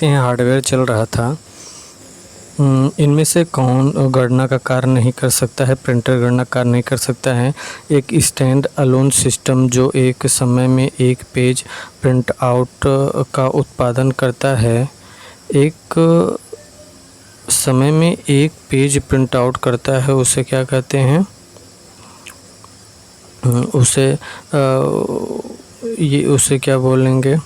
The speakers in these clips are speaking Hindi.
देखते हैं हार्डवेयर चल रहा था। इनमें से कौन गणना का कार्य नहीं कर सकता है? प्रिंटर गणना कार्य नहीं कर सकता है। एक स्टैंड अलोन सिस्टम जो एक समय में एक पेज प्रिंट आउट का उत्पादन करता है। एक समय में एक पेज प्रिंट आउट करता है, उसे क्या कहते हैं? उसे क्या बोलेंगे?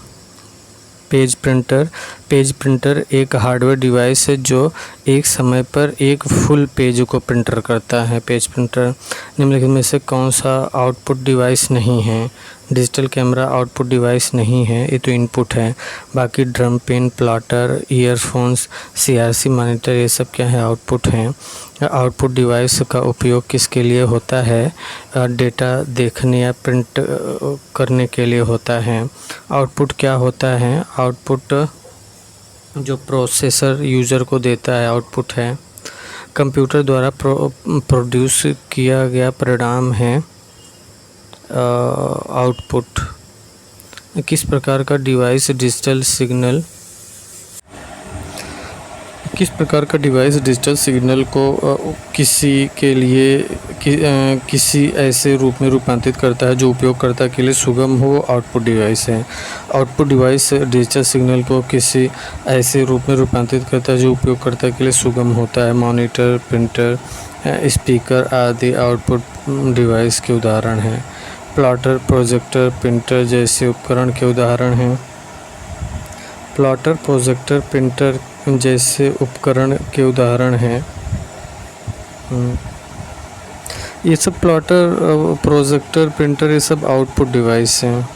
Page printer. पेज प्रिंटर एक हार्डवेयर डिवाइस है जो एक समय पर एक फुल पेज को प्रिंटर करता है। पेज प्रिंटर निम्नलिखित में से कौन सा आउटपुट डिवाइस नहीं है? डिजिटल कैमरा आउटपुट डिवाइस नहीं है, ये तो इनपुट है। बाकी drum pen, plotter, earphones, CRC monitor, ये सब क्या है? आउटपुट हैं। आउटपुट डिवाइस का उपयोग किसके लिए होता है? डेटा देखने या प्रिंट करने के लिए होता है। आउटपुट क्या होता है? आउटपुट जो प्रोसेसर यूज़र को देता है, आउटपुट है। कंप्यूटर द्वारा प्रोड्यूस किया गया परिणाम है आउटपुट। किस प्रकार का डिवाइस डिजिटल सिग्नल को किसी ऐसे रूप में रूपांतरित करता है जो उपयोगकर्ता के लिए सुगम हो? आउटपुट डिवाइस है। आउटपुट डिवाइस डिजिटल सिग्नल को किसी ऐसे रूप में रूपांतरित करता है जो उपयोगकर्ता के लिए सुगम होता है। मॉनिटर, प्रिंटर, स्पीकर आदि आउटपुट डिवाइस के उदाहरण हैं। प्लॉटर, प्रोजेक्टर, प्रिंटर जैसे उपकरण के उदाहरण हैं। प्लॉटर, प्रोजेक्टर, प्रिंटर जैसे उपकरण के उदाहरण हैं। ये सब प्लॉटर, प्रोजेक्टर, प्रिंटर, ये सब आउटपुट डिवाइस हैं।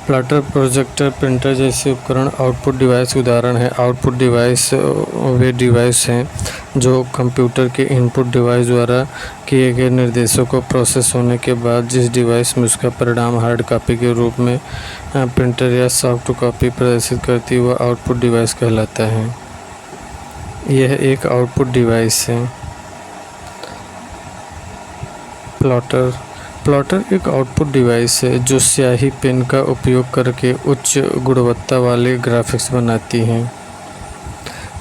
प्लॉटर, प्रोजेक्टर, प्रिंटर जैसे उपकरण आउटपुट डिवाइस के उदाहरण है। आउटपुट डिवाइस वे डिवाइस हैं जो कंप्यूटर के इनपुट डिवाइस द्वारा किए गए निर्देशों को प्रोसेस होने के बाद जिस डिवाइस में उसका परिणाम हार्ड कॉपी के रूप में प्रिंटर या सॉफ्ट कॉपी प्रदर्शित करती है, वह आउटपुट डिवाइस कहलाता है। यह एक आउटपुट डिवाइस है। प्लॉटर एक आउटपुट डिवाइस है जो स्याही पेन का उपयोग करके उच्च गुणवत्ता वाले ग्राफिक्स बनाती है।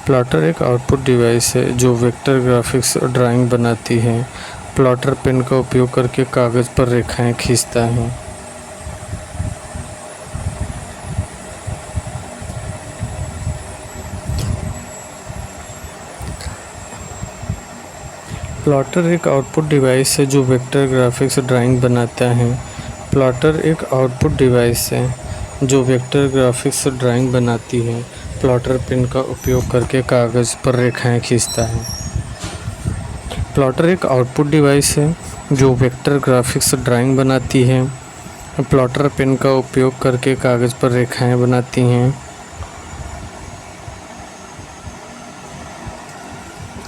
प्लॉटर एक आउटपुट डिवाइस है जो वेक्टर ग्राफिक्स ड्राइंग बनाती है। प्लॉटर पेन का उपयोग करके कागज़ पर रेखाएं खींचता है। प्लॉटर एक आउटपुट डिवाइस है जो वेक्टर ग्राफिक्स ड्राइंग बनाता है। प्लॉटर एक आउटपुट डिवाइस है जो वेक्टर ग्राफिक्स ड्राइंग बनाती है। प्लॉटर पेन का उपयोग करके कागज़ पर रेखाएं खींचता है। प्लॉटर एक आउटपुट डिवाइस है जो वेक्टर ग्राफिक्स ड्राइंग बनाती है। प्लॉटर पेन का उपयोग करके कागज़ पर रेखाएं बनाती हैं।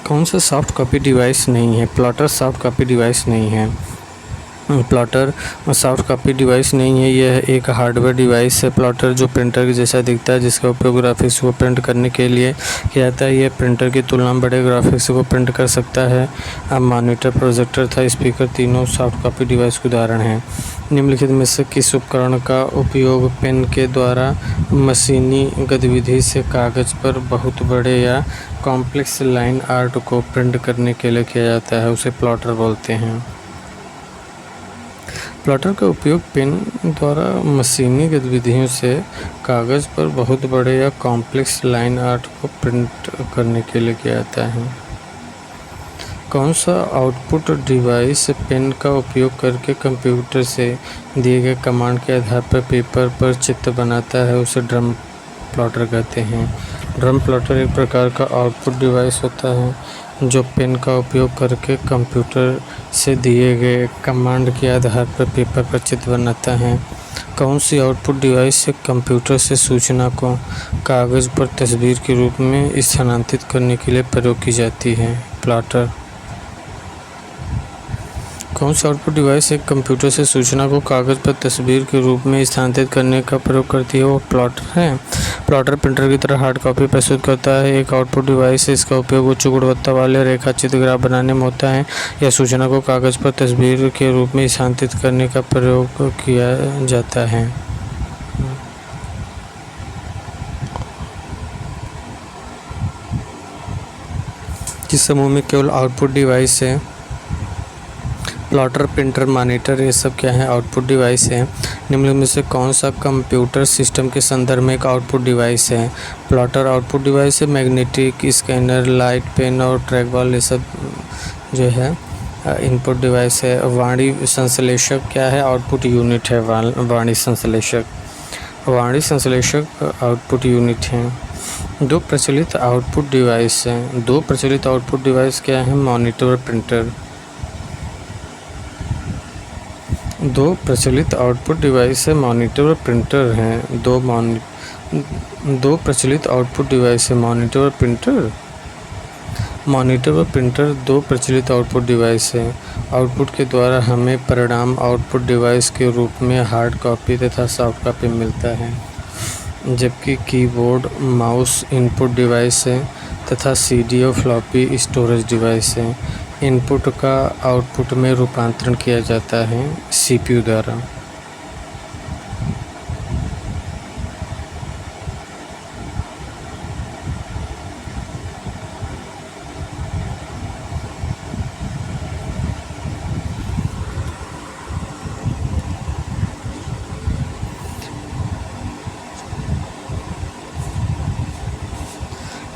कौन सा सॉफ्ट कॉपी डिवाइस नहीं है? प्लॉटर सॉफ्ट कॉपी डिवाइस नहीं है। प्लॉटर सॉफ्ट कॉपी डिवाइस नहीं है, यह एक हार्डवेयर डिवाइस है। प्लॉटर जो प्रिंटर के जैसा दिखता है, जिसका उपयोग ग्राफिक्स को प्रिंट करने के लिए किया जाता है। यह प्रिंटर की तुलना में बड़े ग्राफिक्स को प्रिंट कर सकता है। अब मॉनिटर, प्रोजेक्टर तथा स्पीकर तीनों सॉफ्ट कॉपी डिवाइस के उदाहरण हैं। निम्नलिखित में से किस उपकरण का उपयोग पेन के द्वारा मशीनी गतिविधि से कागज़ पर बहुत बड़े या कॉम्प्लेक्स लाइन आर्ट को प्रिंट करने के लिए किया जाता है, उसे प्लॉटर बोलते हैं। प्लॉटर का उपयोग पेन द्वारा मशीनी गतिविधियों से कागज़ पर बहुत बड़े या कॉम्प्लेक्स लाइन आर्ट को प्रिंट करने के लिए किया जाता है। कौन सा आउटपुट डिवाइस पेन का उपयोग करके कंप्यूटर से दिए गए कमांड के आधार पर पेपर पर चित्र बनाता है, उसे ड्रम प्लॉटर कहते हैं। ड्रम प्लॉटर एक प्रकार का आउटपुट डिवाइस होता है जो पेन का उपयोग करके कंप्यूटर से दिए गए कमांड के आधार पर पेपर पर चित्र बनाता है। कौन सी आउटपुट डिवाइस से कंप्यूटर से सूचना को कागज़ पर तस्वीर के रूप में स्थानांतरित करने के लिए प्रयोग की जाती है? प्लॉटर। कौन सा आउटपुट डिवाइस एक कंप्यूटर से सूचना को कागज़ पर तस्वीर के रूप में स्थानांतरित करने का प्रयोग करती है? वो प्लॉटर है। प्लॉटर प्रिंटर की तरह हार्ड कॉपी प्रस्तुत करता है। एक आउटपुट डिवाइस है। इसका उपयोग उच्च गुणवत्ता वाले रेखाचित्र ग्राफ बनाने में होता है या सूचना को कागज़ पर तस्वीर के रूप में स्थानांतरित करने का प्रयोग किया जाता है। किस समूह में केवल आउटपुट डिवाइस है? प्लॉटर, प्रिंटर, मॉनिटर, ये सब क्या है? आउटपुट डिवाइस है। निम्न में से कौन सा कंप्यूटर सिस्टम के संदर्भ में एक आउटपुट डिवाइस है? प्लॉटर आउटपुट डिवाइस है। मैग्नेटिक स्कैनर, लाइट पेन और ट्रैक बॉल, ये सब जो है इनपुट डिवाइस है। वाणी संश्लेषक क्या है? आउटपुट यूनिट है। वाणी संश्लेषक आउटपुट यूनिट है। दो प्रचलित आउटपुट डिवाइस हैं। दो प्रचलित आउटपुट डिवाइस क्या है? मॉनिटर और प्रिंटर। दो प्रचलित आउटपुट डिवाइस है, मॉनिटर और प्रिंटर हैं। दो प्रचलित आउटपुट डिवाइस है, मॉनिटर और प्रिंटर। मॉनिटर और प्रिंटर दो प्रचलित आउटपुट डिवाइस है। आउटपुट के द्वारा हमें परिणाम आउटपुट डिवाइस के रूप में हार्ड कॉपी तथा सॉफ्ट कॉपी मिलता है, जबकि कीबोर्ड, माउस इनपुट डिवाइस है तथा सीडी और फ्लॉपी स्टोरेज डिवाइस है। इनपुट का आउटपुट में रूपांतरण किया जाता है सीपीयू द्वारा।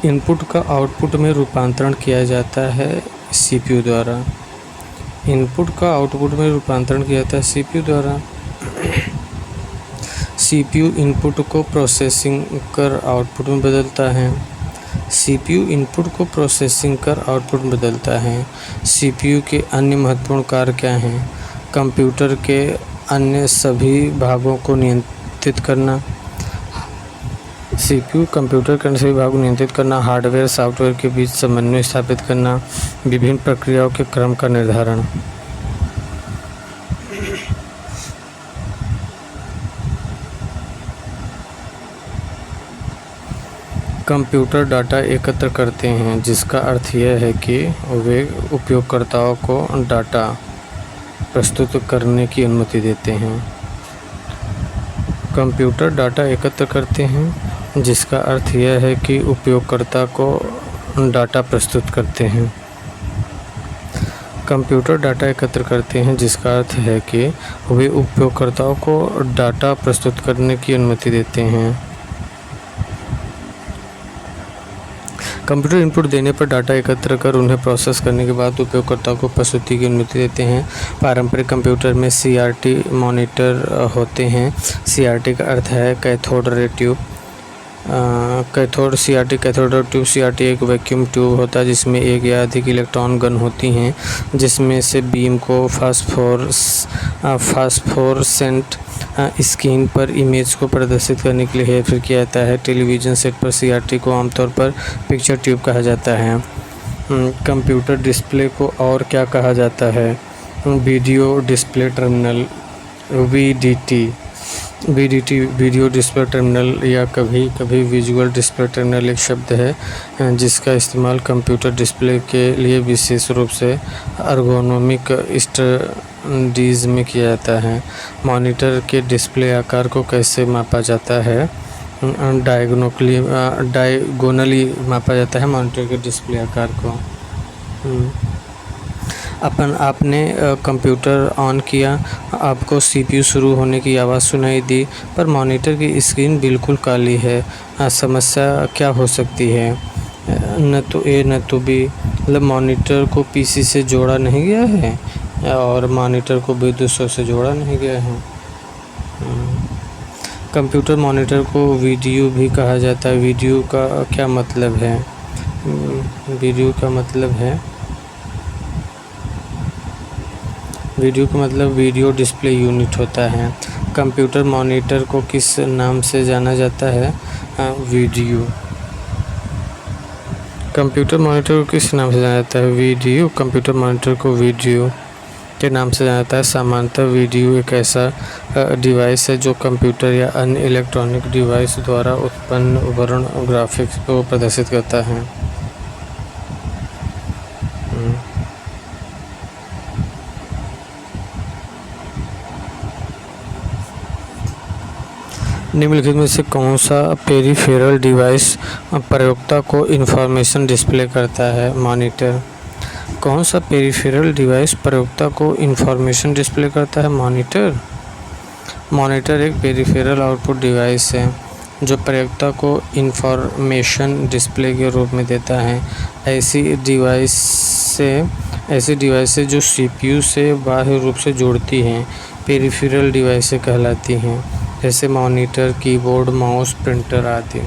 इनपुट का आउटपुट में रूपांतरण किया जाता है सीपीयू द्वारा। इनपुट का आउटपुट में रूपांतरण किया जाता है सीपीयू द्वारा। सीपीयू इनपुट को प्रोसेसिंग कर आउटपुट में बदलता है। सीपीयू इनपुट को प्रोसेसिंग कर आउटपुट में बदलता है। सीपीयू के अन्य महत्वपूर्ण कार्य क्या हैं? कंप्यूटर के अन्य सभी भागों को नियंत्रित करना। सीपीयू कंप्यूटर के अन्य सभी भागों को नियंत्रित करना, हार्डवेयर सॉफ्टवेयर के बीच समन्वय स्थापित करना, विभिन्न प्रक्रियाओं के क्रम का निर्धारण। कंप्यूटर डाटा एकत्र करते हैं, जिसका अर्थ यह है कि वे उपयोगकर्ताओं को डाटा प्रस्तुत करने की अनुमति देते हैं। कंप्यूटर डाटा एकत्र करते हैं, जिसका अर्थ यह है कि उपयोगकर्ता को डाटा प्रस्तुत करते हैं। कंप्यूटर डाटा एकत्र करते हैं, जिसका अर्थ है कि वे उपयोगकर्ताओं को डाटा प्रस्तुत करने की अनुमति देते हैं। कंप्यूटर इनपुट देने पर डाटा एकत्र कर उन्हें प्रोसेस करने के बाद उपयोगकर्ताओं को प्रस्तुति की अनुमति देते हैं। पारंपरिक कंप्यूटर में सीआरटी मॉनिटर होते हैं। सीआरटी का अर्थ है cathode ray tube. Cathode CRT cathode tube. CRT एक वैक्यूम ट्यूब होता है जिसमें एक या अधिक इलेक्ट्रॉन गन होती हैं, जिसमें से बीम को फास्फोरेसेंट स्क्रीन पर इमेज को प्रदर्शित करने के लिए हेरफेर किया जाता है। टेलीविज़न सेट पर सीआरटी को आमतौर पर पिक्चर ट्यूब कहा जाता है। कंप्यूटर डिस्प्ले को और क्या कहा जाता है? Video display terminal, VDT. Video display terminal या कभी कभी विजुअल डिस्प्ले टर्मिनल एक शब्द है जिसका इस्तेमाल कंप्यूटर डिस्प्ले के लिए विशेष रूप से एर्गोनोमिक स्टडीज़ में किया जाता है। मॉनिटर के डिस्प्ले आकार को कैसे मापा जाता है? डायगोनली मापा जाता है मॉनिटर के डिस्प्ले आकार को। आपने कंप्यूटर ऑन किया, आपको सीपीयू शुरू होने की आवाज़ सुनाई दी, पर मॉनिटर की स्क्रीन बिल्कुल काली है। समस्या क्या हो सकती है? न तो ए न तो बी, मतलब मॉनिटर को पीसी से जोड़ा नहीं गया है और मॉनिटर को विद्युत स्रोत से जोड़ा नहीं गया है। कंप्यूटर मॉनिटर को वीडियो भी कहा जाता है। वीडियो का क्या मतलब है? वीडियो का मतलब है वीडियो डिस्प्ले यूनिट होता है। कंप्यूटर मॉनिटर को किस नाम से जाना जाता है? वीडियो। कंप्यूटर मॉनिटर को किस नाम से जाना जाता है? वीडियो। कंप्यूटर मॉनिटर को वीडियो के नाम से जाना जाता है। सामान्यतः वीडियो एक ऐसा डिवाइस है जो कंप्यूटर या अन्य इलेक्ट्रॉनिक डिवाइस द्वारा उत्पन्न वर्ण ग्राफिक्स को प्रदर्शित करता है। निम्नलिखित में से कौन सा पेरिफेरल डिवाइस प्रयोक्ता को इंफॉर्मेशन डिस्प्ले करता है? मॉनिटर। कौन सा पेरिफेरल डिवाइस प्रयोक्ता को इंफॉर्मेशन डिस्प्ले करता है? मॉनिटर। मॉनिटर एक पेरिफेरल आउटपुट डिवाइस है जो प्रयोक्ता को इंफॉर्मेशन डिस्प्ले के रूप में देता है। ऐसी डिवाइसें जो सीपीयू से बाह्य रूप से जुड़ती हैं पेरिफेरल डिवाइसें कहलाती हैं, जैसे मॉनिटर, कीबोर्ड, माउस, प्रिंटर आदि।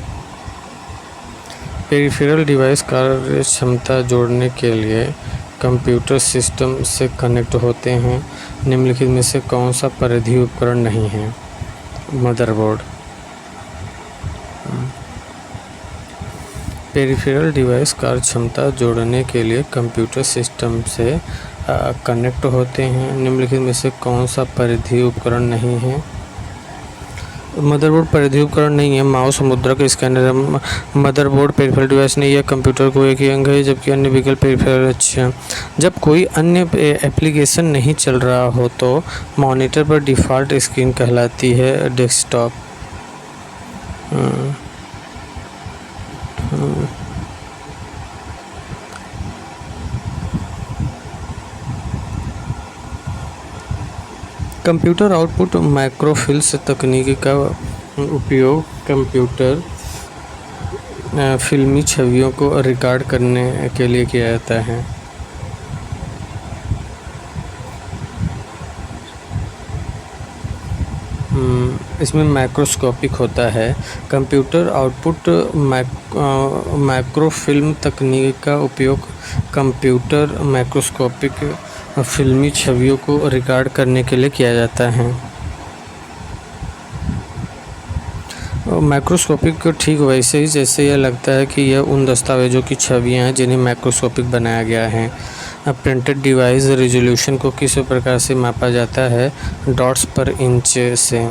पेरिफेरल डिवाइस कार्य क्षमता जोड़ने के लिए कंप्यूटर सिस्टम से कनेक्ट होते हैं। निम्नलिखित में से कौन सा परिधीय उपकरण नहीं है? मदरबोर्ड। पेरिफेरल डिवाइस कार्य क्षमता जोड़ने के लिए कंप्यूटर सिस्टम से कनेक्ट होते हैं। निम्नलिखित में से कौन सा परिधीय उपकरण नहीं है? मदरबोर्ड परिधीय उपकरण नहीं है। माउस, मुद्रक, स्कैनर। मदरबोर्ड पेरिफेरल डिवाइस नहीं है। कंप्यूटर को एक ही अंग है, जबकि अन्य विकल्प पेरिफेरल अच्छे हैं। जब कोई अन्य एप्लीकेशन नहीं चल रहा हो तो मॉनिटर पर डिफ़ॉल्ट स्क्रीन कहलाती है डेस्कटॉप। कंप्यूटर आउटपुट माइक्रोफिल्स तकनीक का उपयोग कंप्यूटर फिल्मी छवियों को रिकॉर्ड करने के लिए किया जाता है। इसमें माइक्रोस्कोपिक होता है। कंप्यूटर आउटपुट माइक्रोफिल्म तकनीक का उपयोग कंप्यूटर माइक्रोस्कोपिक फिल्मी छवियों को रिकॉर्ड करने के लिए किया जाता है। माइक्रोस्कोपिक ठीक वैसे ही जैसे यह लगता है कि यह उन दस्तावेज़ों की छवियां हैं जिन्हें माइक्रोस्कोपिक बनाया गया है। प्रिंटेड डिवाइस रेजोल्यूशन को किस प्रकार से मापा जाता है? डॉट्स पर इंच से।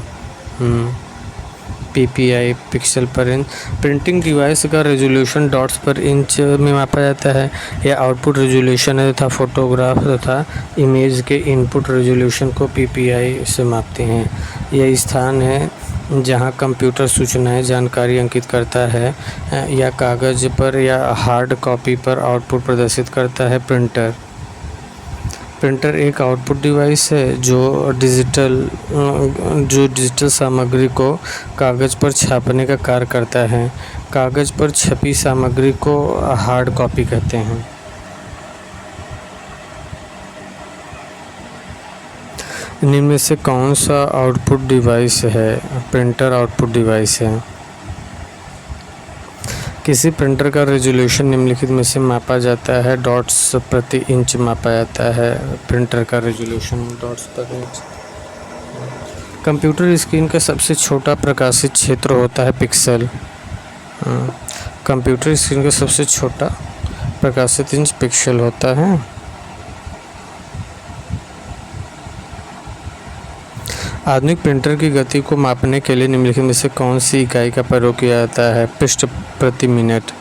पीपीआई, पिक्सल पर इंच। प्रिंटिंग डिवाइस का रेजोल्यूशन डॉट्स पर इंच में मापा जाता है। यह आउटपुट रेजोल्यूशन है तथा फोटोग्राफ तथा इमेज के इनपुट रेजोल्यूशन को पीपीआई से मापते हैं। यह स्थान है जहां कंप्यूटर सूचनाएं जानकारी अंकित करता है या कागज़ पर या हार्ड कॉपी पर आउटपुट प्रदर्शित करता है। प्रिंटर एक आउटपुट डिवाइस है जो डिजिटल सामग्री को कागज़ पर छापने का कार्य करता है। कागज़ पर छपी सामग्री को हार्ड कॉपी कहते हैं। इनमें में से कौन सा आउटपुट डिवाइस है? प्रिंटर आउटपुट डिवाइस है। किसी प्रिंटर का रेजोल्यूशन निम्नलिखित में से मापा जाता है? डॉट्स प्रति इंच मापा जाता है प्रिंटर का रेजोल्यूशन डॉट्स पर इंच। कंप्यूटर स्क्रीन का सबसे छोटा प्रकाशित क्षेत्र होता है पिक्सल। कंप्यूटर स्क्रीन का सबसे छोटा प्रकाशित इंच पिक्सल होता है। आधुनिक प्रिंटर की गति को मापने के लिए निम्नलिखित में से कौन सी इकाई का प्रयोग किया जाता है? पृष्ठ प्रति मिनट।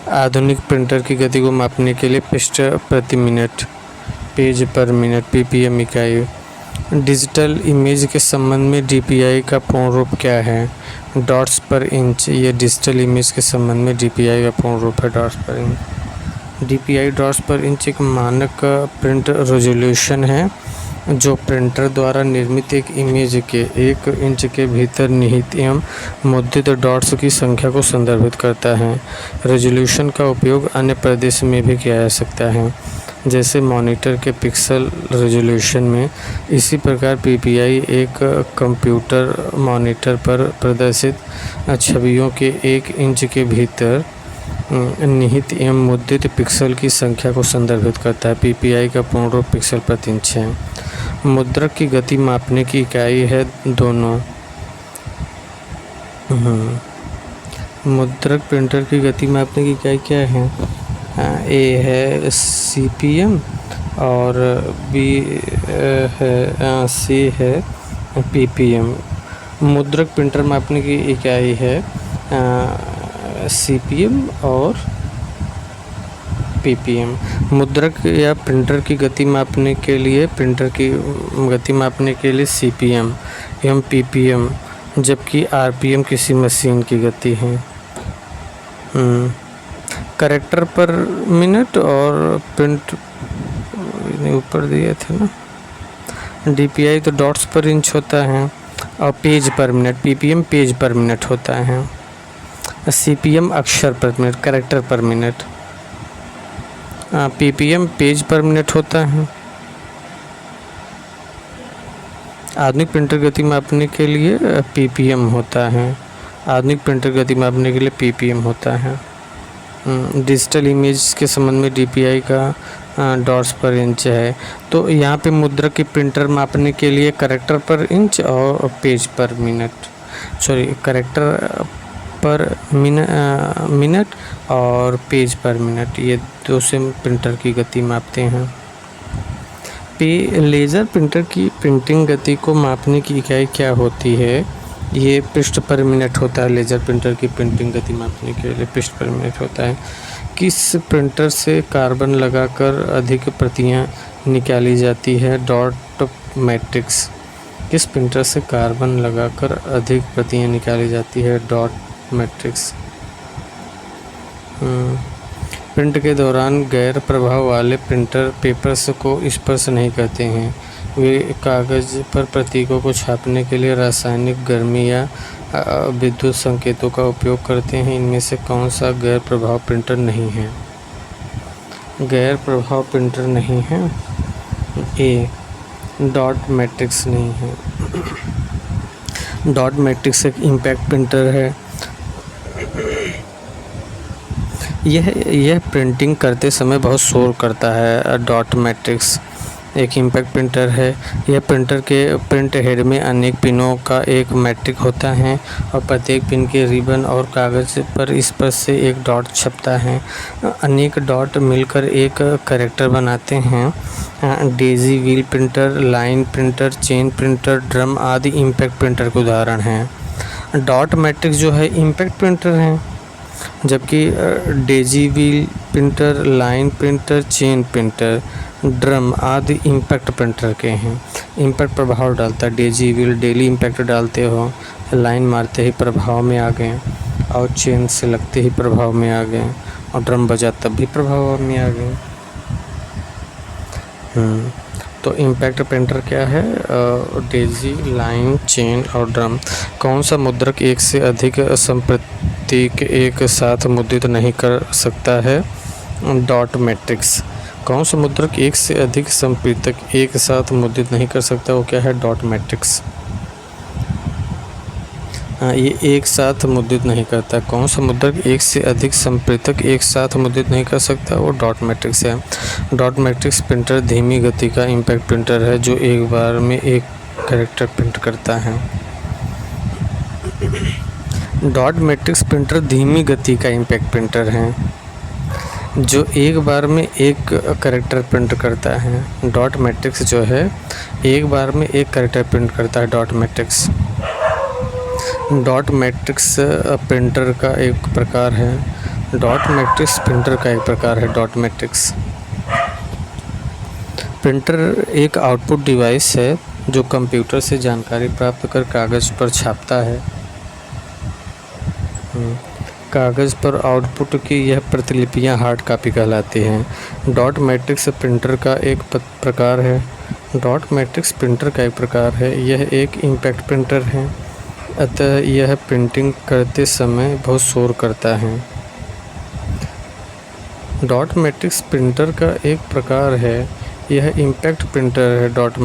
आधुनिक प्रिंटर की गति को मापने के लिए पृष्ठ प्रति मिनट, पेज पर मिनट, पीपीएम इकाई। डिजिटल इमेज के संबंध में डीपीआई का पूर्ण रूप क्या है? डॉट्स पर इंच। ये डिजिटल इमेज के संबंध में डीपीआई का पूर्ण रूप है डॉट्स पर इंच। डीपीआई डॉट्स पर इंच एक मानक प्रिंट रेजोल्यूशन है जो प्रिंटर द्वारा निर्मित एक इमेज के 1 इंच के भीतर निहित एवं मुद्रित डॉट्स की संख्या को संदर्भित करता है। रेजोल्यूशन का उपयोग अन्य परिदृश्य में भी किया जा सकता है, जैसे मॉनिटर के पिक्सल रेजोल्यूशन में। इसी प्रकार पीपीआई एक कंप्यूटर मॉनिटर पर प्रदर्शित छवियों के 1 इंच के भीतर निहित एवं मुद्रित पिक्सल की संख्या को संदर्भित करता है। पीपीआई का पूर्ण रूप पिक्सल प्रति इंच है। मुद्रक की गति मापने की इकाई है दोनों। मुद्रक प्रिंटर की गति मापने की इकाई क्या है? ए है सीपीएम और बी है सी है पीपीएम। मुद्रक प्रिंटर मापने की इकाई है सीपीएम और पीपीएम। मुद्रक या प्रिंटर की गति मापने के लिए सीपीएम एवं पीपीएम, जबकि आरपीएम किसी मशीन की गति है। कैरेक्टर पर मिनट और प्रिंट ऊपर दिए थे ना। डीपीआई तो डॉट्स पर इंच होता है और पेज पर मिनट, पीपीएम पेज पर मिनट होता है, सीपीएम अक्षर पर मिनट, कैरेक्टर पर मिनट, पीपीएम पेज पर मिनट होता है। आधुनिक प्रिंटर गति मापने के लिए पीपीएम होता है, आधुनिक प्रिंटर गति मापने के लिए पीपीएम होता है। डिजिटल इमेज के संबंध में डीपीआई का डॉट्स पर इंच है। तो यहाँ पे मुद्रक की प्रिंटर मापने के लिए कैरेक्टर पर इंच और पेज पर मिनट, कैरेक्टर पर मिनट और पेज पर मिनट, ये दो से प्रिंटर की गति मापते हैं। लेज़र प्रिंटर की प्रिंटिंग गति को मापने की इकाई क्या होती है? ये पृष्ठ पर मिनट होता है। लेज़र प्रिंटर की प्रिंटिंग गति मापने के लिए पृष्ठ पर मिनट होता है। किस प्रिंटर से कार्बन लगाकर अधिक प्रतियां निकाली जाती है? Dot matrix. किस प्रिंटर से कार्बन लगाकर अधिक प्रतियां निकाली जाती है? Dot matrix. प्रिंट के दौरान गैर प्रभाव वाले प्रिंटर पेपर्स को स्पर्श नहीं करते हैं। वे कागज़ पर प्रतीकों को छापने के लिए रासायनिक गर्मी या विद्युत संकेतों का उपयोग करते हैं। इनमें से कौन सा गैर प्रभाव प्रिंटर नहीं है? गैर प्रभाव प्रिंटर नहीं है, ए डॉट मैट्रिक्स नहीं है। डॉट मैट्रिक्स एक इम्पैक्ट प्रिंटर है। यह प्रिंटिंग करते समय बहुत शोर करता है। डॉट मैट्रिक्स एक इम्पैक्ट प्रिंटर है। यह प्रिंटर के प्रिंट हेड में अनेक पिनों का एक मैट्रिक होता है और प्रत्येक पिन के रिबन और कागज़ पर स्पर्श से एक डॉट छपता है। अनेक डॉट मिलकर एक कैरेक्टर बनाते हैं। Daisy wheel printer, line printer, chain printer, drum आदि इम्पैक्ट प्रिंटर के उदाहरण हैं। डॉट मैट्रिक्स जो है इम्पैक्ट प्रिंटर हैं, जबकि Daisy wheel printer, line printer, chain printer, drum आदि इम्पैक्ट प्रिंटर के हैं। इम्पैक्ट प्रभाव डालता है। डेजी व्हील डेली इम्पैक्ट डालते हो, लाइन मारते ही प्रभाव में आ गए और चेन से लगते ही प्रभाव में आ गए और ड्रम बजा तब भी प्रभाव में आ गए। तो इम्पैक्ट प्रिंटर क्या है? डेजी, लाइन, चेन और ड्रम। कौन सा मुद्रक एक से अधिक संप्रतीक एक साथ मुद्रित नहीं कर सकता है? Dot matrix. कौन सा मुद्रक एक से अधिक संप्रेतक एक साथ मुद्रित नहीं कर सकता? वो क्या है? Dot matrix. ये एक साथ मुद्रित नहीं करता। कौन सा मुद्रक एक से अधिक संप्रेतक एक साथ मुद्रित नहीं कर सकता? वो डॉट मैट्रिक्स है। डॉट मैट्रिक्स प्रिंटर धीमी गति का इम्पैक्ट प्रिंटर है जो एक बार में एक कैरेक्टर प्रिंट करता है। डॉट मैट्रिक्स प्रिंटर धीमी गति का इम्पैक्ट प्रिंटर है जो एक बार में एक कैरेक्टर प्रिंट करता है। डॉट मैट्रिक्स जो है एक बार में एक कैरेक्टर प्रिंट करता है। डॉट मैट्रिक्स प्रिंटर का एक प्रकार है। डॉट मैट्रिक्स प्रिंटर का एक प्रकार है। डॉट मैट्रिक्स प्रिंटर एक आउटपुट डिवाइस है जो कंप्यूटर से जानकारी प्राप्त कर कागज़ पर छापता है। कागज़ पर आउटपुट की यह प्रतिलिपियां हार्ड कॉपी कहलाती हैं। डॉट मैट्रिक्स प्रिंटर का एक प्रकार है। डॉट मैट्रिक्स प्रिंटर का एक प्रकार है। यह एक इम्पैक्ट प्रिंटर है, अतः यह प्रिंटिंग करते समय बहुत शोर करता है। डॉट मैट्रिक्स प्रिंटर का एक प्रकार है। यह इम्पैक्ट प्रिंटर है। डॉट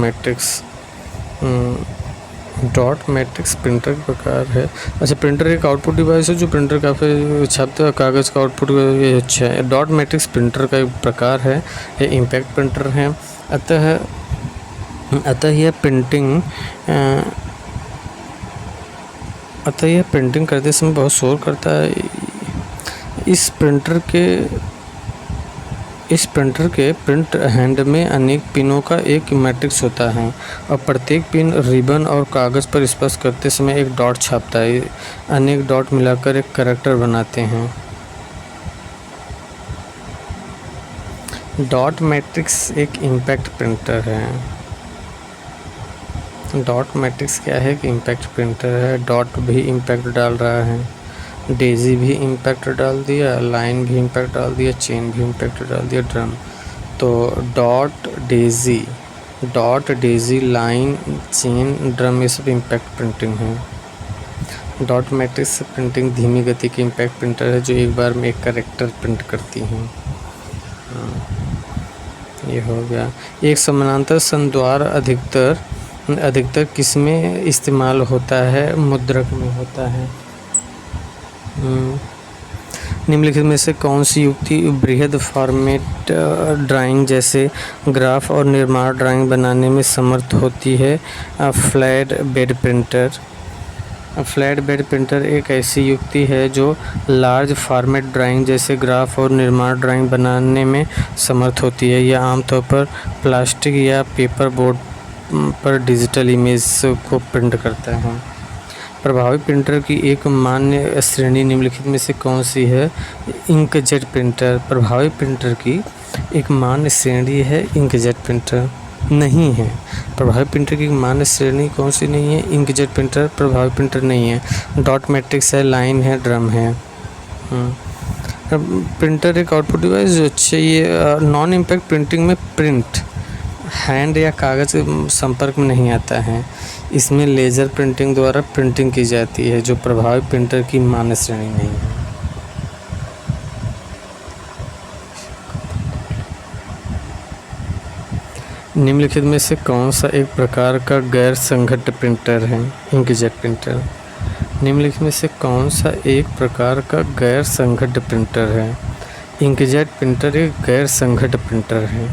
मैट्रिक्स प्रिंटर का प्रकार है। अच्छा, प्रिंटर एक आउटपुट डिवाइस है जो प्रिंटर काफ़ी छापता है कागज़ का आउटपुट। ये अच्छा है। डॉट मैट्रिक्स प्रिंटर का एक प्रकार है। ये इम्पैक्ट प्रिंटर है, अतः यह प्रिंटिंग करते समय बहुत शोर करता है। इस प्रिंटर के इस प्रिंटर के प्रिंट हैंड में अनेक पिनों का एक मैट्रिक्स होता है और प्रत्येक पिन रिबन और कागज़ पर स्पर्श करते समय एक डॉट छापता है। अनेक डॉट मिलाकर एक कैरेक्टर बनाते हैं। डॉट मैट्रिक्स एक इम्पैक्ट प्रिंटर है। डॉट मैट्रिक्स क्या है कि इम्पैक्ट प्रिंटर है। डॉट भी इम्पैक्ट डाल रहा है, डेजी भी इम्पैक्ट डाल दिया, लाइन भी इम्पैक्ट डाल दिया, चेन भी इम्पैक्ट डाल दिया, ड्रम। तो dot Daisy line chain drum ये सब इम्पैक्ट प्रिंटिंग है। डॉट मैट्रिक्स प्रिंटिंग धीमी गति की इम्पैक्ट प्रिंटर है जो एक बार में एक कैरेक्टर प्रिंट करती हैं। ये हो गया। एक समानांतर संद्वार अधिकतर किसमें इस्तेमाल होता है? मुद्रक में होता है। निम्नलिखित में से कौन सी युक्ति बृहद फॉर्मेट ड्राइंग जैसे ग्राफ और निर्माण ड्राइंग बनाने में समर्थ होती है? Flat bed printer. Flat bed printer एक ऐसी युक्ति है जो लार्ज फॉर्मेट ड्राइंग जैसे ग्राफ और निर्माण ड्राइंग बनाने में समर्थ होती है। यह आमतौर पर प्लास्टिक या पेपर बोर्ड पर डिजिटल इमेज को प्रिंट करता है। प्रभावी प्रिंटर की एक मान्य श्रेणी निम्नलिखित में से कौन सी है? Inkjet printer. प्रभावी प्रिंटर की एक मान्य श्रेणी है इंकजेट प्रिंटर नहीं है। प्रभावी प्रिंटर की मान्य श्रेणी कौन सी नहीं है? इंकजेट प्रिंटर प्रभावी प्रिंटर नहीं है। डॉट मैट्रिक्स है, लाइन है, ड्रम है। प्रिंटर एक आउटपुट डिवाइस जो चाहिए। नॉन इम्पैक्ट प्रिंटिंग में प्रिंट हैंड या कागज़ के संपर्क में नहीं आता है। इसमें लेज़र प्रिंटिंग द्वारा प्रिंटिंग की जाती है जो प्रभावी प्रिंटर की मान्य श्रेणी नहीं है। निम्नलिखित में से कौन सा एक प्रकार का गैर संघट्ट प्रिंटर है? Inkjet printer. निम्नलिखित में से कौन सा एक प्रकार का गैर संघट्ट प्रिंटर है? इंकजेट प्रिंटर एक गैर संघट्ट प्रिंटर है।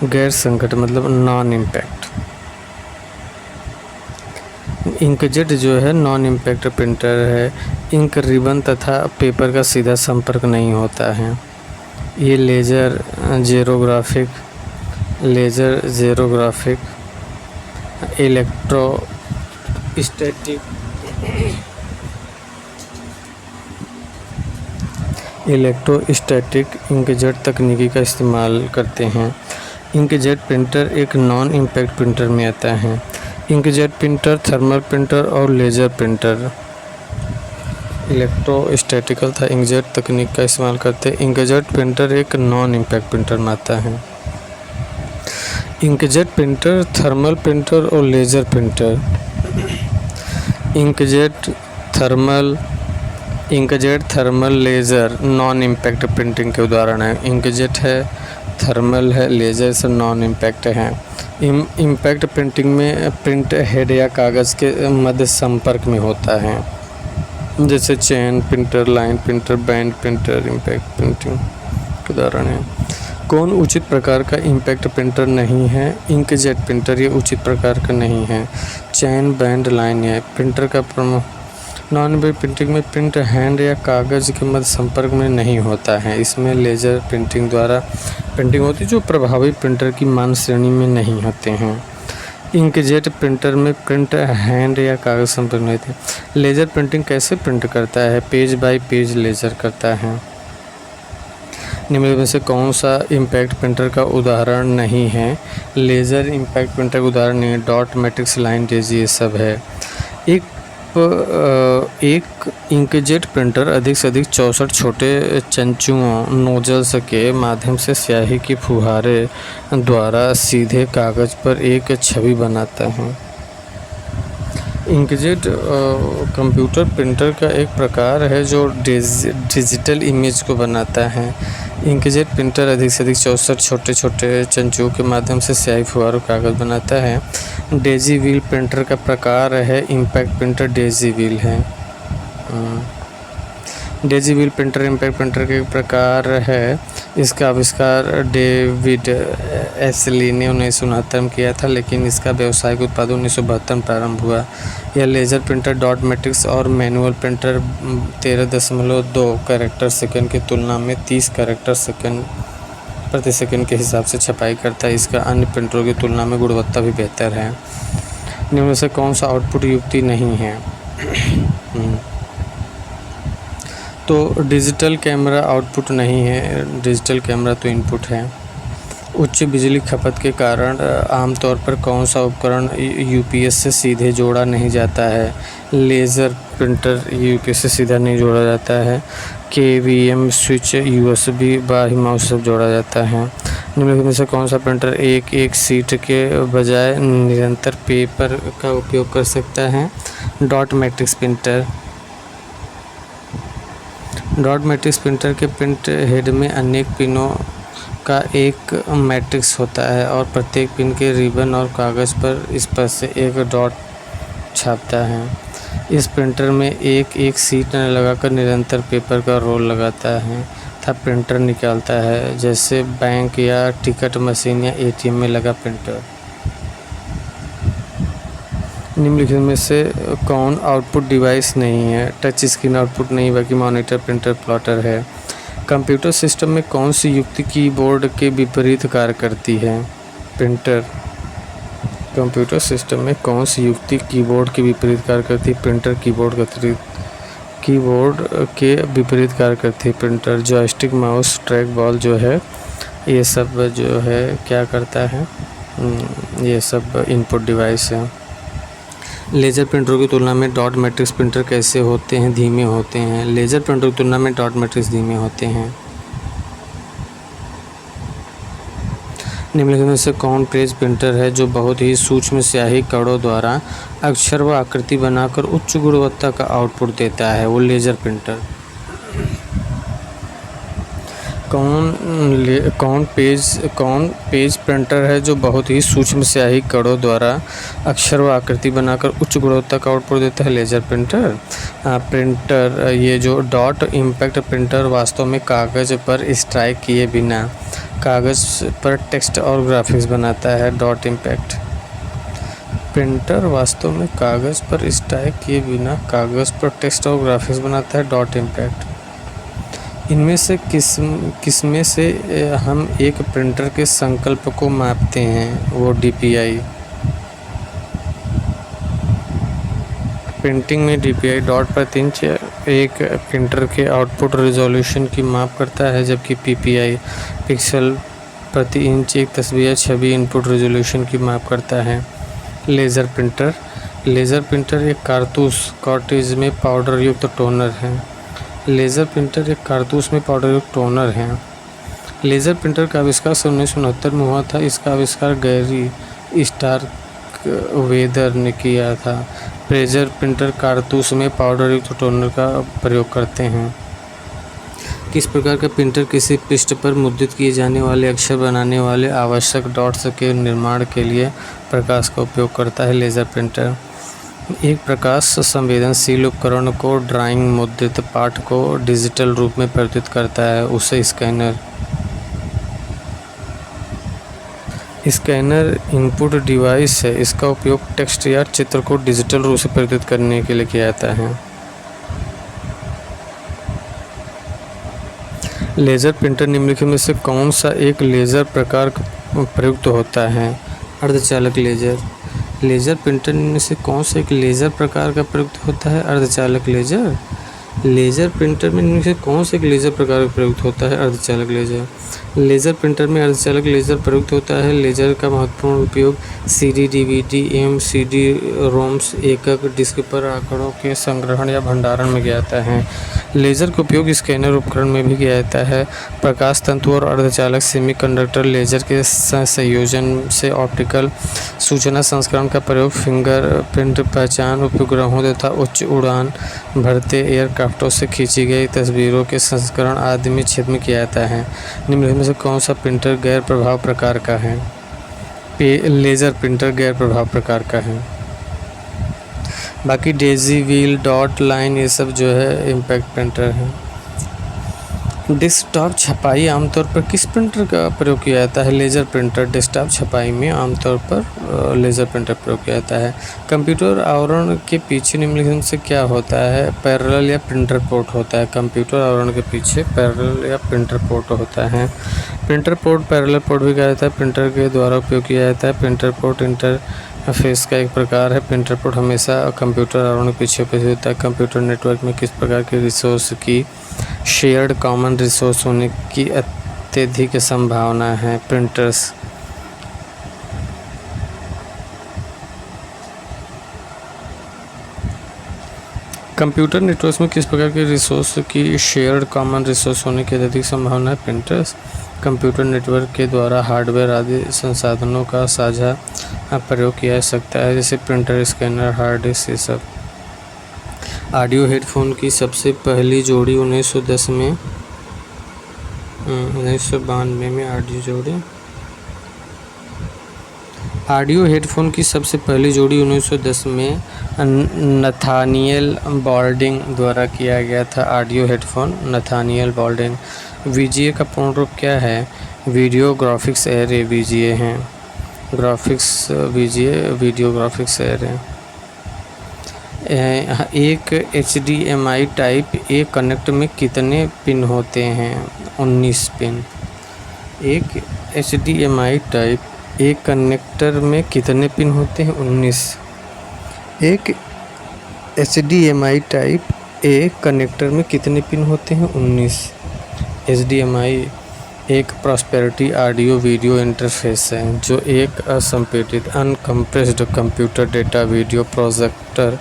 गैर संघट्ट मतलब नॉन इम्पैक्ट। इंकजेट जो है नॉन इम्पैक्ट प्रिंटर है। इंक रिबन तथा पेपर का सीधा संपर्क नहीं होता है। ये लेज़र जेरोग्राफिक, इलेक्ट्रोस्टैटिक इंकजेट तकनीकी का इस्तेमाल करते हैं। इंकजेट प्रिंटर एक नॉन इम्पैक्ट प्रिंटर में आता है। इंकजेट प्रिंटर, थर्मल प्रिंटर और लेज़र प्रिंटर इलेक्ट्रोस्टैटिकल था इंकजेट तकनीक का इस्तेमाल करते हैं। इंकजेट प्रिंटर एक नॉन इम्पैक्ट प्रिंटर में आता है। इंकजेट प्रिंटर, थर्मल प्रिंटर और laser printer. Inkjet, thermal, laser non impact printing के उदाहरण हैं। इंकजेट है, थर्मल है, लेज़र से नॉन इम्पैक्ट हैं। इम्पैक्ट प्रिंटिंग में प्रिंट हेड या कागज़ के मध्य संपर्क में होता है, जैसे chain printer, line printer, band printer impact printing के उदाहरण हैं। कौन उचित प्रकार का इम्पैक्ट प्रिंटर नहीं है? इंकजेट प्रिंटर ये उचित प्रकार का नहीं है। चेन, बैंड, लाइन है। प्रिंटर का प्रमुख नॉन इम्पैक्ट प्रिंटिंग में प्रिंट हैंड या कागज़ के मध्य संपर्क में नहीं होता है। इसमें लेज़र प्रिंटिंग द्वारा प्रिंटिंग होती है जो प्रभावी प्रिंटर की मान श्रेणी में नहीं होते हैं। इंकजेट प्रिंटर में प्रिंट हैंड या कागज़ संपर्क नहीं होते। लेज़र प्रिंटिंग कैसे प्रिंट करता है? पेज बाय पेज लेज़र करता है। निम्न में से कौन सा इम्पैक्ट प्रिंटर का उदाहरण नहीं है? लेज़र इम्पैक्ट प्रिंटर का उदाहरण नहीं है। डॉट मैट्रिक्स, लाइन, डेजी ये सब है। एक इंकजेट प्रिंटर अधिक से अधिक 64 छोटे चंचुओं नोजल्स के माध्यम से स्याही की फुहारे द्वारा सीधे कागज़ पर एक छवि बनाता है। इंकजेट कंप्यूटर प्रिंटर का एक प्रकार है जो डिजिटल इमेज को बनाता है। इंकजेट प्रिंटर अधिक से अधिक 64 छोटे छोटे चंचुओं के माध्यम से स्याही फुहारों कागज़ बनाता है। डेजी व्हील प्रिंटर का प्रकार है। इम्पैक्ट प्रिंटर डेजी व्हील है। Daisy wheel printer impact printer के एक प्रकार है। इसका आविष्कार डेविड एसली ने 1969 में किया था, लेकिन इसका व्यावसायिक उत्पादन 1972 में प्रारंभ हुआ। यह लेज़र प्रिंटर डॉट मैट्रिक्स और मैनुअल प्रिंटर 13.2 कैरेक्टर सेकंड की तुलना में 30 कैरेक्टर सेकंड प्रति सेकंड के हिसाब से छपाई करता है। इसका अन्य प्रिंटरों की तुलना में गुणवत्ता भी बेहतर है। निम्न में से कौन सा आउटपुट युक्ति नहीं है? तो डिजिटल कैमरा आउटपुट नहीं है, डिजिटल कैमरा तो इनपुट है। उच्च बिजली खपत के कारण आमतौर पर कौन सा उपकरण यूपीएस से सीधे जोड़ा नहीं जाता है? लेज़र प्रिंटर यूपीएस से सीधा नहीं जोड़ा जाता है। केवीएम स्विच, यूएसबी, बाहरी माउस सब जोड़ा जाता है। निम्नलिखित में से कौन सा प्रिंटर एक सीट के बजाय निरंतर पेपर का उपयोग कर सकता है? Dot matrix printer. Dot matrix printer के प्रिंट हेड में अनेक पिनों का एक मैट्रिक्स होता है और प्रत्येक पिन के रिबन और कागज़ पर स्पर्श से एक डॉट छापता है। इस प्रिंटर में एक सीट लगाकर निरंतर पेपर का रोल लगाता है तथा प्रिंटर निकालता है, जैसे बैंक या टिकट मशीन या एटीएम में लगा प्रिंटर। निम्नलिखित में से कौन आउटपुट डिवाइस नहीं है? टच स्क्रीन आउटपुट नहीं, बल्कि मॉनिटर, प्रिंटर, प्लॉटर है। कंप्यूटर सिस्टम में कौन सी युक्ति कीबोर्ड के विपरीत कार्य करती है? प्रिंटर। कंप्यूटर सिस्टम में कौन सी युक्ति कीबोर्ड के विपरीत कार्य करती है? प्रिंटर। कीबोर्ड के विपरीत कार्य करती है printer. Joystick, mouse, track ball जो है ये सब जो है क्या करता है? ये सब इनपुट डिवाइस है। लेज़र प्रिंटरों की तुलना में डॉट मैट्रिक्स प्रिंटर कैसे होते हैं? धीमे होते हैं। लेज़र प्रिंटर की तुलना में डॉट मैट्रिक्स धीमे होते हैं। निम्नलिखित में से कौन पेज प्रिंटर है जो बहुत ही सूक्ष्म स्याही कणों द्वारा अक्षर व आकृति बनाकर उच्च गुणवत्ता का आउटपुट देता है? वो लेज़र प्रिंटर। कौन पेज प्रिंटर है जो बहुत ही सूक्ष्म स्याही कणों द्वारा अक्षर व आकृति बनाकर उच्च गुणवत्ता का आउटपुट देता है? Laser printer. ये जो डॉट इम्पैक्ट प्रिंटर वास्तव में कागज़ पर स्ट्राइक किए बिना कागज़ पर टेक्स्ट और ग्राफिक्स बनाता है। डॉट इम्पैक्ट प्रिंटर वास्तव में कागज़ पर स्ट्राइक किए बिना कागज़ पर टेक्स्ट और ग्राफिक्स बनाता है। Dot impact. इनमें से किसमें से हम एक प्रिंटर के संकल्प को मापते हैं? वो DPI। प्रिंटिंग में DPI डॉट प्रति इंच एक प्रिंटर के आउटपुट रिजोल्यूशन की माप करता है, जबकि PPI पिक्सल प्रति इंच एक तस्वीर या छवि इनपुट रिजोल्यूशन की माप करता है। लेज़र प्रिंटर एक कारतूस में पाउडर युक्त टोनर है। लेज़र प्रिंटर एक कारतूस में पाउडर युक्त टोनर है। लेज़र प्रिंटर का आविष्कार 1969 में हुआ था। इसका आविष्कार गैरी स्टार्कवेदर ने किया था। प्रेशर प्रिंटर कारतूस में पाउडर युक्त टोनर का प्रयोग करते हैं। किस प्रकार का प्रिंटर किसी पृष्ठ पर मुद्रित किए जाने वाले अक्षर बनाने वाले आवश्यक डॉट्स के निर्माण के लिए प्रकाश का उपयोग करता है? Laser printer. एक प्रकाश संवेदनशील उपकरण को ड्राइंग मुद्रित पाठ को डिजिटल रूप में परिवर्तित करता है, उसे स्कैनर इनपुट डिवाइस है। इसका उपयोग टेक्स्ट या चित्र को डिजिटल रूप से परिवर्तित करने के लिए किया जाता है। लेज़र प्रिंटर निम्नलिखित में से कौन सा एक लेज़र प्रकार प्रयुक्त होता है? अर्धचालक लेज़र। लेज़र प्रिंटर में से कौन सा एक लेज़र प्रकार का प्रयुक्त होता है? अर्धचालक लेज़र। लेज़र प्रिंटर में इनमें से कौन सा एक लेज़र प्रकार का प्रयुक्त होता है? अर्धचालक लेज़र। लेज़र प्रिंटर में अर्धचालक लेज़र प्रयुक्त होता है। लेज़र का महत्वपूर्ण उपयोग CD, DVD, MCD रोम्स एकक डिस्क पर आंकड़ों के संग्रहण या भंडारण में किया जाता है। लेज़र का उपयोग स्कैनर उपकरण में भी किया जाता है। प्रकाश तंतु और अर्धचालक सेमीकंडक्टर लेज़र के संयोजन से ऑप्टिकल सूचना संस्करण का प्रयोग फिंगरप्रिंट पहचान उपग्रहों तथा उच्च उड़ान भरते एयरक्राफ्टों से खींची गई तस्वीरों के संस्करण आदि में क्षेत्र में किया जाता है। निम्नलिखित में से कौन सा प्रिंटर गैर प्रभाव प्रकार का है? लेज़र प्रिंटर गैर प्रभाव प्रकार का है। बाकी डेजी व्हील, डॉट लाइन ये सब जो है इम्पैक्ट प्रिंटर है। डेस्कटॉप छपाई आमतौर पर किस प्रिंटर का प्रयोग किया जाता है? Laser printer. डेस्कटॉप छपाई में आमतौर पर लेज़र प्रिंटर प्रयोग किया जाता है। कंप्यूटर आवरण के पीछे निम्नलिखित में से क्या होता है? पैरेलल या प्रिंटर पोर्ट होता है। कंप्यूटर आवरण के पीछे पैरेलल या प्रिंटर पोर्ट होता है। प्रिंटर पोर्ट पैरेलल पोर्ट भी कहा जाता है। प्रिंटर के द्वारा उपयोग किया जाता है। प्रिंटर पोर्ट इंटरफेस का एक प्रकार है। प्रिंटर पोर्ट हमेशा कंप्यूटर आवरण के पीछे उपस्थित होता है। कंप्यूटर नेटवर्क में किस प्रकार के रिसोर्स की शेयर्ड कॉमन रिसोर्स होने की अत्यधिक संभावना है? प्रिंटर्स। कंप्यूटर नेटवर्क में किस प्रकार के रिसोर्स की शेयर्ड कॉमन रिसोर्स होने की अत्यधिक संभावना है? प्रिंटर्स। कंप्यूटर नेटवर्क के द्वारा हार्डवेयर आदि संसाधनों का साझा प्रयोग किया जा सकता है, जैसे प्रिंटर, स्कैनर, हार्ड डिस्क, ये सब। ऑडियो हेडफोन की सबसे पहली जोड़ी 1992 में ऑडियो हेडफोन की सबसे पहली जोड़ी 1910 में नथानिएल बॉल्डिंग द्वारा किया गया था। Audio headphone Nathaniel बॉल्डिंग। वीजीए का पूर्ण रूप क्या है? वीडियो ग्राफिक्स एरे वीजीए हैं। Graphics VGA video graphics array. एक HDMI टाइप ए कनेक्टर में कितने पिन होते हैं? 19 पिन। एक HDMI टाइप ए कनेक्टर में कितने पिन होते हैं? 19। एक HDMI टाइप ए कनेक्टर में कितने पिन होते हैं? 19। HDMI एक प्रॉस्पेरिटी ऑडियो वीडियो इंटरफेस है जो एक असंपीड़ित uncompressed computer data, video projector,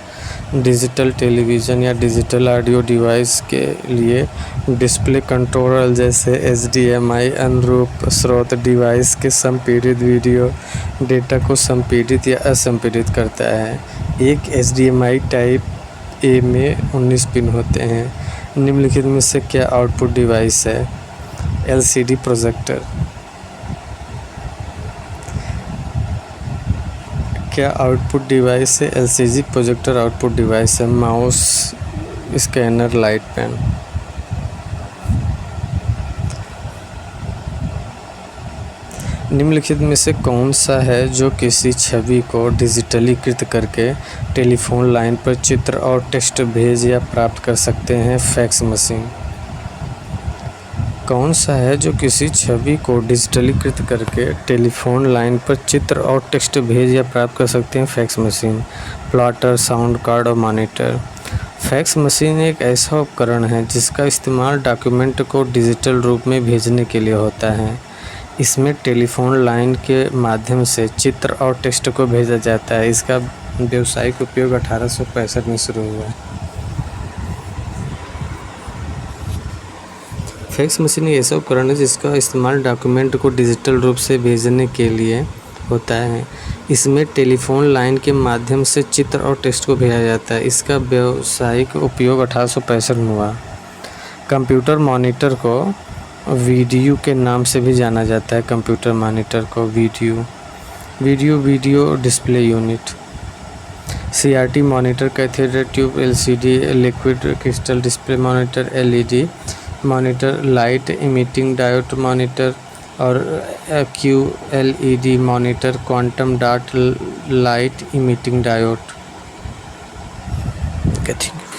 digital television या डिजिटल ऑडियो डिवाइस के लिए डिस्प्ले कंट्रोलर जैसे HDMI अनुरूप स्रोत डिवाइस के संपीड़ित वीडियो डेटा को संपीड़ित या असंपीड़ित करता है। एक HDMI टाइप ए में 19 पिन होते हैं। निम्नलिखित में से क्या आउटपुट डिवाइस है? LCD projector. क्या आउटपुट डिवाइस है? LCD प्रोजेक्टर आउटपुट डिवाइस है। Mouse, scanner, light pen. निम्नलिखित में से कौन सा है जो किसी छवि को डिजिटलीकृत करके टेलीफोन लाइन पर चित्र और टेक्स्ट भेज या प्राप्त कर सकते हैं? Fax machine. कौन सा है जो किसी छवि को डिजिटलीकृत करके टेलीफोन लाइन पर चित्र और टेक्स्ट भेज या प्राप्त कर सकते हैं? Fax machine. Plotter, sound card और मॉनिटर। फैक्स मशीन एक ऐसा उपकरण है जिसका इस्तेमाल डॉक्यूमेंट को डिजिटल रूप में भेजने के लिए होता है। इसमें टेलीफोन लाइन के माध्यम से चित्र और टेक्स्ट को भेजा जाता है। इसका व्यावसायिक उपयोग 1865 में शुरू हुआ। फैक्स मशीन एक ऐसा उपकरण है जिसका इस्तेमाल डॉक्यूमेंट को डिजिटल रूप से भेजने के लिए होता है। इसमें टेलीफोन लाइन के माध्यम से चित्र और टेक्स्ट को भेजा जाता है। इसका व्यावसायिक उपयोग 1865 में हुआ। कंप्यूटर मॉनिटर को वीडियो के नाम से भी जाना जाता है। कंप्यूटर मॉनिटर को video display unit. CRT monitor, cathedral tube LCD, liquid crystal display monitor LED monitor, light emitting diode monitor और QLED monitor, quantum dot light emitting diode. Okay, ठीक है।